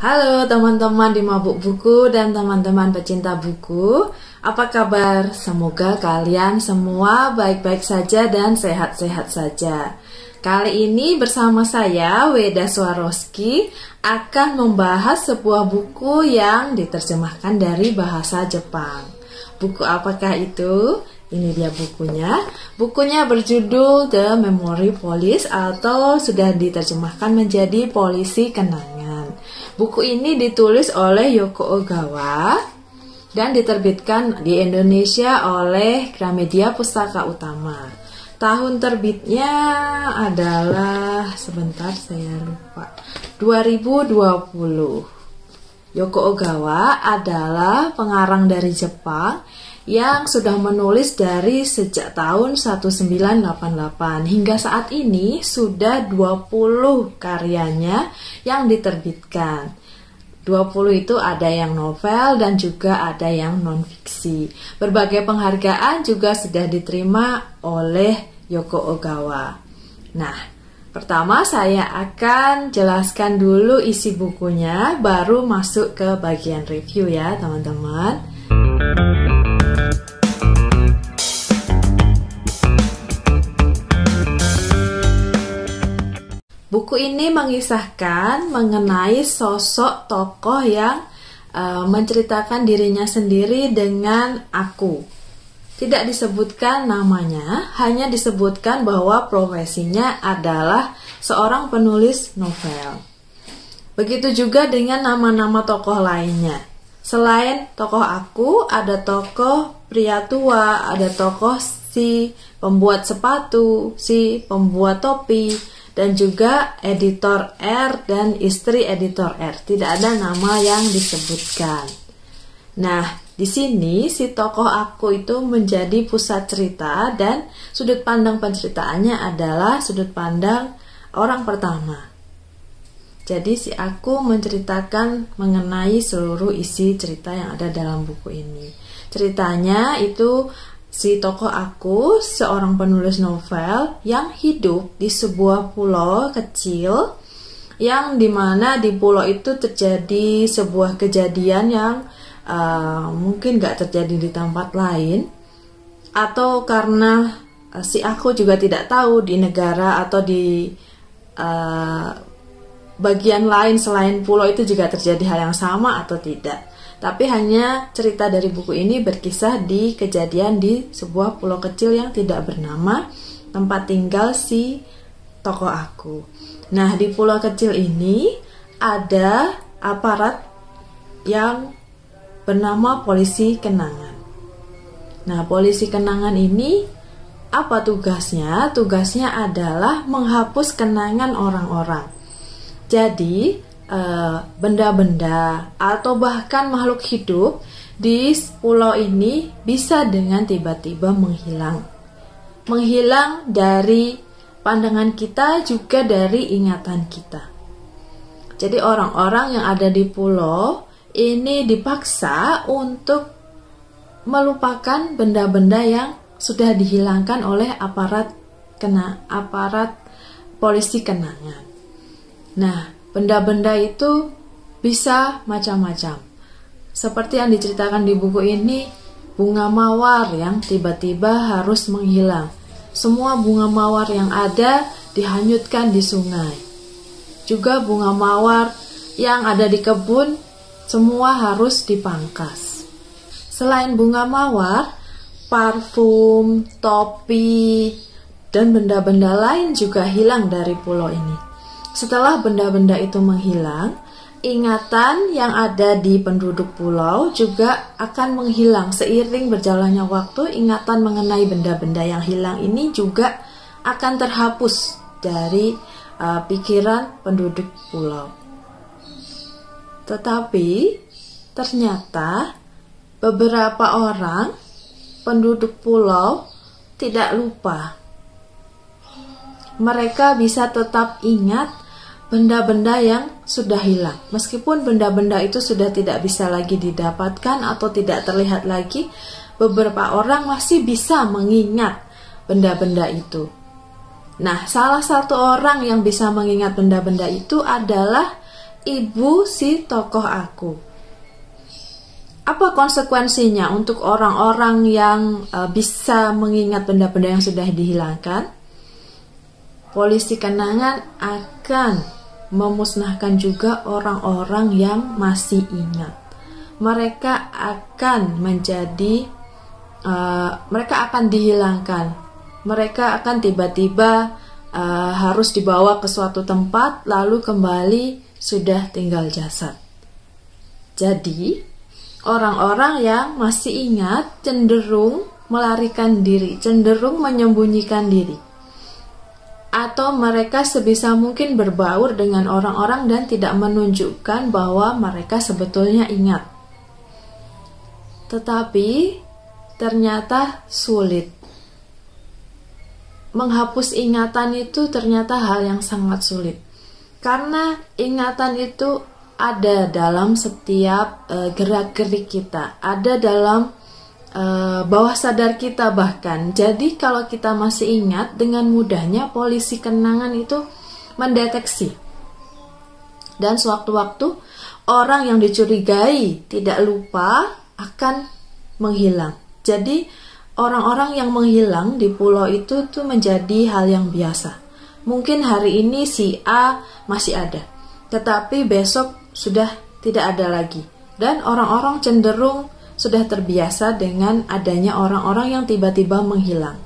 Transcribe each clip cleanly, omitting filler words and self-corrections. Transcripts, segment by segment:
Halo teman-teman di Mabuk Buku dan teman-teman pecinta buku. Apa kabar? Semoga kalian semua baik-baik saja dan sehat-sehat saja. Kali ini bersama saya, Weda Swarovski, akan membahas sebuah buku yang diterjemahkan dari bahasa Jepang. Buku apakah itu? Ini dia bukunya. Bukunya berjudul The Memory Police atau sudah diterjemahkan menjadi Polisi Kenangan. Buku ini ditulis oleh Yoko Ogawa dan diterbitkan di Indonesia oleh Gramedia Pustaka Utama. Tahun terbitnya adalah, sebentar saya lupa, 2020. Yoko Ogawa adalah pengarang dari Jepang yang sudah menulis dari sejak tahun 1988 hingga saat ini sudah 20 karyanya yang diterbitkan. 20 itu ada yang novel dan juga ada yang non-fiksi. Berbagai penghargaan juga sudah diterima oleh Yoko Ogawa. Nah, pertama saya akan jelaskan dulu isi bukunya, baru masuk ke bagian review ya teman-teman. Buku ini mengisahkan mengenai sosok tokoh yang menceritakan dirinya sendiri dengan aku. Tidak disebutkan namanya, hanya disebutkan bahwa profesinya adalah seorang penulis novel. Begitu juga dengan nama-nama tokoh lainnya. Selain tokoh aku, ada tokoh pria tua, ada tokoh si pembuat sepatu, si pembuat topi, dan juga editor R dan istri editor R. Tidak ada nama yang disebutkan. Nah, di sini si tokoh aku itu menjadi pusat cerita dan sudut pandang penceritaannya adalah sudut pandang orang pertama. Jadi si aku menceritakan mengenai seluruh isi cerita yang ada dalam buku ini. Ceritanya itu si tokoh aku, seorang penulis novel yang hidup di sebuah pulau kecil yang dimana di pulau itu terjadi sebuah kejadian yang mungkin gak terjadi di tempat lain, atau karena si aku juga tidak tahu di negara atau di bagian lain selain pulau itu juga terjadi hal yang sama atau tidak. Tapi hanya cerita dari buku ini berkisah di kejadian di sebuah pulau kecil yang tidak bernama, tempat tinggal si tokoh aku. Nah, di pulau kecil ini ada aparat yang bernama Polisi Kenangan. Nah, Polisi Kenangan ini apa tugasnya? Tugasnya adalah menghapus kenangan orang-orang. Jadi benda-benda atau bahkan makhluk hidup di pulau ini bisa dengan tiba-tiba menghilang dari pandangan kita, juga dari ingatan kita. Jadi orang-orang yang ada di pulau ini dipaksa untuk melupakan benda-benda yang sudah dihilangkan oleh aparat polisi kenangan. Nah, benda-benda itu bisa macam-macam. Seperti yang diceritakan di buku ini, bunga mawar yang tiba-tiba harus menghilang. Semua bunga mawar yang ada dihanyutkan di sungai. Juga bunga mawar yang ada di kebun, semua harus dipangkas. Selain bunga mawar, parfum, topi, dan benda-benda lain juga hilang dari pulau ini. Setelah benda-benda itu menghilang, ingatan yang ada di penduduk pulau juga akan menghilang. Seiring berjalannya waktu, ingatan mengenai benda-benda yang hilang ini juga akan terhapus dari pikiran penduduk pulau. Tetapi ternyata beberapa orang penduduk pulau tidak lupa. Mereka bisa tetap ingat benda-benda yang sudah hilang. Meskipun benda-benda itu sudah tidak bisa lagi didapatkan atau tidak terlihat lagi, beberapa orang masih bisa mengingat benda-benda itu. Nah, salah satu orang yang bisa mengingat benda-benda itu adalah ibu si tokoh aku. Apa konsekuensinya untuk orang-orang yang bisa mengingat benda-benda yang sudah dihilangkan? Polisi kenangan akan memusnahkan juga orang-orang yang masih ingat. Mereka akan mereka akan dihilangkan. Mereka akan tiba-tiba harus dibawa ke suatu tempat, lalu kembali sudah tinggal jasad. Jadi, orang-orang yang masih ingat cenderung melarikan diri, cenderung menyembunyikan diri. Atau mereka sebisa mungkin berbaur dengan orang-orang dan tidak menunjukkan bahwa mereka sebetulnya ingat. Tetapi ternyata sulit. Menghapus ingatan itu ternyata hal yang sangat sulit. Karena ingatan itu ada dalam setiap gerak-gerik kita, ada dalam bawah sadar kita bahkan. Jadi kalau kita masih ingat, dengan mudahnya polisi kenangan itu mendeteksi. Dan sewaktu-waktu orang yang dicurigai tidak lupa akan menghilang. Jadi orang-orang yang menghilang di pulau itu tuh menjadi hal yang biasa. Mungkin hari ini si A masih ada, tetapi besok sudah tidak ada lagi. Dan orang-orang cenderung sudah terbiasa dengan adanya orang-orang yang tiba-tiba menghilang.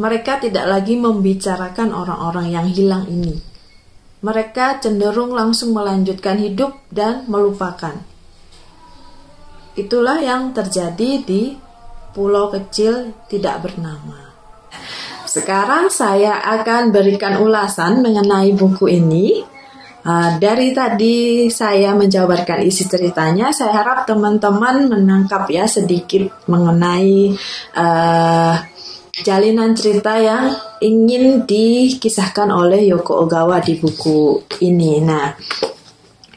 Mereka tidak lagi membicarakan orang-orang yang hilang ini. Mereka cenderung langsung melanjutkan hidup dan melupakan. Itulah yang terjadi di pulau kecil tidak bernama. Sekarang saya akan berikan ulasan mengenai buku ini. Dari tadi saya menjabarkan isi ceritanya, saya harap teman-teman menangkap ya sedikit mengenai jalinan cerita yang ingin dikisahkan oleh Yoko Ogawa di buku ini. Nah,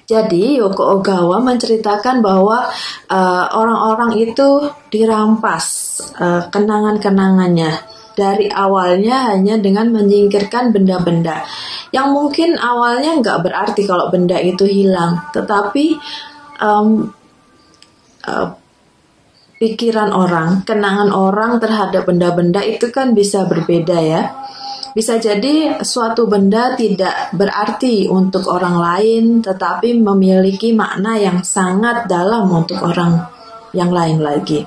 jadi Yoko Ogawa menceritakan bahwa orang-orang itu dirampas kenangan-kenangannya. Dari awalnya hanya dengan menyingkirkan benda-benda yang mungkin awalnya nggak berarti kalau benda itu hilang, tetapi pikiran orang, kenangan orang terhadap benda-benda itu kan bisa berbeda ya. Bisa jadi suatu benda tidak berarti untuk orang lain, tetapi memiliki makna yang sangat dalam untuk orang yang lain lagi.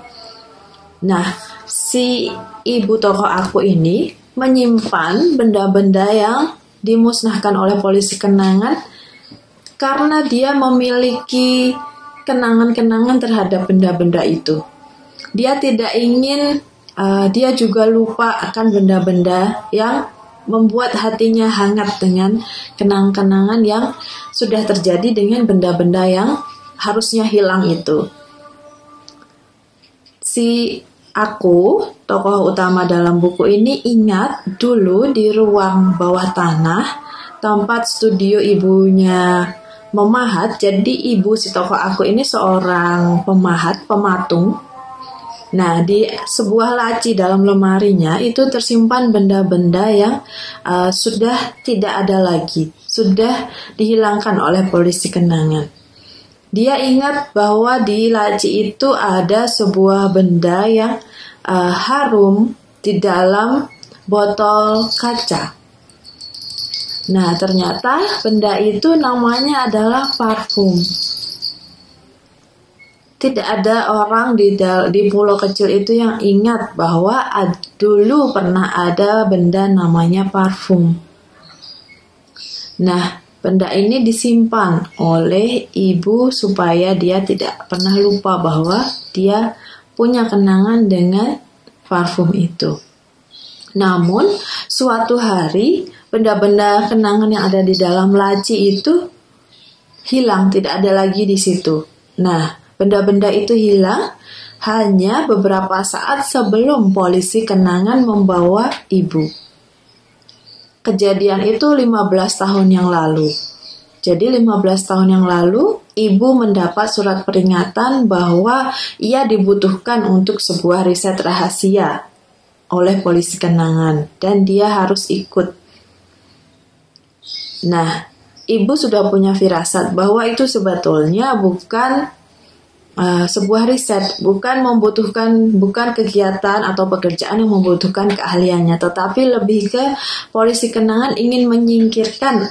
Nah, si ibu tokoh aku ini menyimpan benda-benda yang dimusnahkan oleh polisi kenangan karena dia memiliki kenangan-kenangan terhadap benda-benda itu. Dia tidak ingin dia juga lupa akan benda-benda yang membuat hatinya hangat dengan kenang-kenangan yang sudah terjadi dengan benda-benda yang harusnya hilang itu. Si aku, tokoh utama dalam buku ini, ingat dulu di ruang bawah tanah tempat studio ibunya memahat. Jadi ibu si tokoh aku ini seorang pematung. Nah, di sebuah laci dalam lemarinya itu tersimpan benda-benda yang sudah tidak ada lagi, sudah dihilangkan oleh polisi kenangan. Dia ingat bahwa di laci itu ada sebuah benda yang harum di dalam botol kaca. Nah, ternyata benda itu namanya adalah parfum. Tidak ada orang di pulau kecil itu yang ingat bahwa dulu pernah ada benda namanya parfum. Nah, benda ini disimpan oleh ibu supaya dia tidak pernah lupa bahwa dia punya kenangan dengan parfum itu. Namun, suatu hari benda-benda kenangan yang ada di dalam laci itu hilang, tidak ada lagi di situ. Nah, benda-benda itu hilang hanya beberapa saat sebelum polisi kenangan membawa ibu. Kejadian itu 15 tahun yang lalu. Jadi 15 tahun yang lalu, ibu mendapat surat peringatan bahwa ia dibutuhkan untuk sebuah riset rahasia oleh polisi kenangan dan dia harus ikut. Nah, ibu sudah punya firasat bahwa itu sebetulnya bukan sebuah riset, bukan kegiatan atau pekerjaan yang membutuhkan keahliannya, tetapi lebih ke polisi kenangan ingin menyingkirkan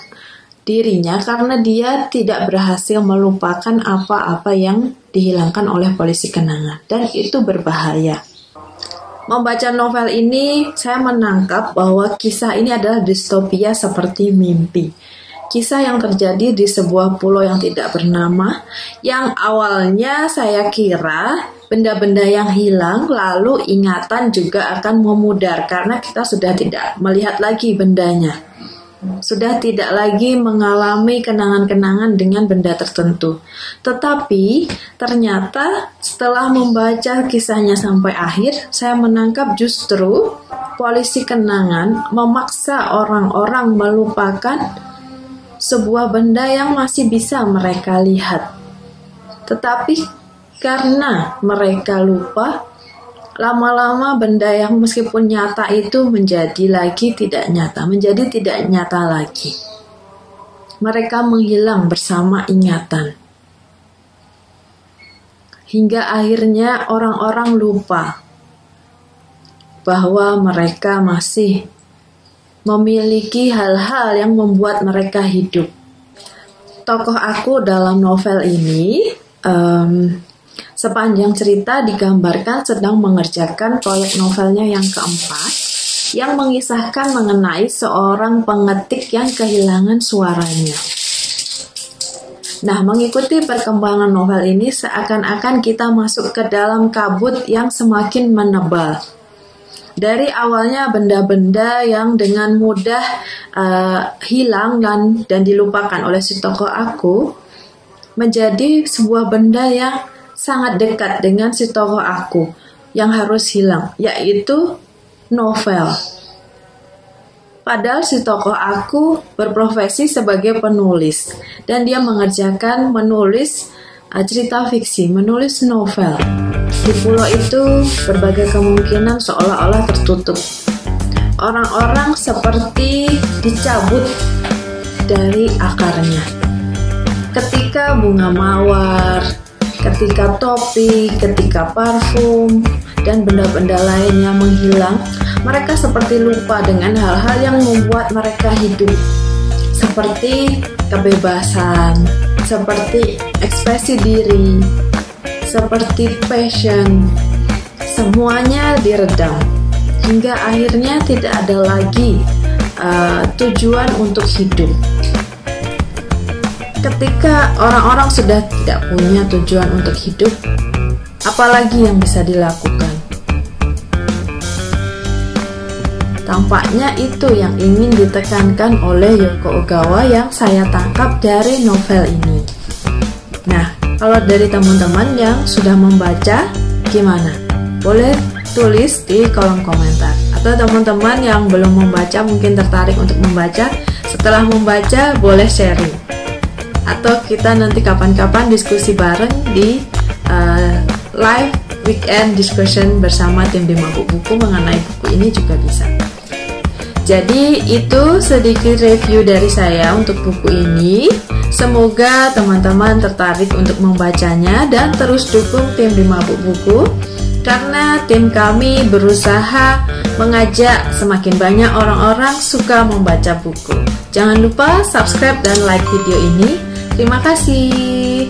dirinya karena dia tidak berhasil melupakan apa-apa yang dihilangkan oleh polisi kenangan, dan itu berbahaya. Membaca novel ini, saya menangkap bahwa kisah ini adalah distopia seperti mimpi. Kisah yang terjadi di sebuah pulau yang tidak bernama, yang awalnya saya kira benda-benda yang hilang, lalu ingatan juga akan memudar karena kita sudah tidak melihat lagi bendanya. Sudah tidak lagi mengalami kenangan-kenangan dengan benda tertentu. Tetapi ternyata setelah membaca kisahnya sampai akhir, saya menangkap justru polisi kenangan memaksa orang-orang melupakan sebuah benda yang masih bisa mereka lihat. Tetapi karena mereka lupa, lama-lama benda yang meskipun nyata itu menjadi tidak nyata lagi. Mereka menghilang bersama ingatan. Hingga akhirnya orang-orang lupa bahwa mereka masih memiliki hal-hal yang membuat mereka hidup. Tokoh aku dalam novel ini sepanjang cerita digambarkan sedang mengerjakan proyek novelnya yang keempat, yang mengisahkan mengenai seorang pengetik yang kehilangan suaranya. Nah, mengikuti perkembangan novel ini seakan-akan kita masuk ke dalam kabut yang semakin menebal. Dari awalnya benda-benda yang dengan mudah hilang dan dilupakan oleh si tokoh aku, menjadi sebuah benda yang sangat dekat dengan si tokoh aku yang harus hilang, yaitu novel. Padahal si tokoh aku berprofesi sebagai penulis dan dia menulis cerita fiksi, menulis novel. Di pulau itu berbagai kemungkinan seolah-olah tertutup. Orang-orang seperti dicabut dari akarnya. Ketika bunga mawar, ketika topi, ketika parfum, dan benda-benda lainnya menghilang, mereka seperti lupa dengan hal-hal yang membuat mereka hidup. Seperti kebebasan, seperti ekspresi diri, seperti passion, semuanya diredam. Hingga akhirnya tidak ada lagi tujuan untuk hidup. Ketika orang-orang sudah tidak punya tujuan untuk hidup, apalagi yang bisa dilakukan? Tampaknya itu yang ingin ditekankan oleh Yoko Ogawa yang saya tangkap dari novel ini. Nah, kalau dari teman-teman yang sudah membaca, gimana? Boleh tulis di kolom komentar. Atau teman-teman yang belum membaca mungkin tertarik untuk membaca, setelah membaca boleh sharing. Atau kita nanti kapan-kapan diskusi bareng di live weekend discussion bersama tim di Mabuk Buku mengenai buku ini juga bisa. Jadi itu sedikit review dari saya untuk buku ini. Semoga teman-teman tertarik untuk membacanya dan terus dukung tim di Mabuk Buku, karena tim kami berusaha mengajak semakin banyak orang-orang suka membaca buku. Jangan lupa subscribe dan like video ini. Terima kasih.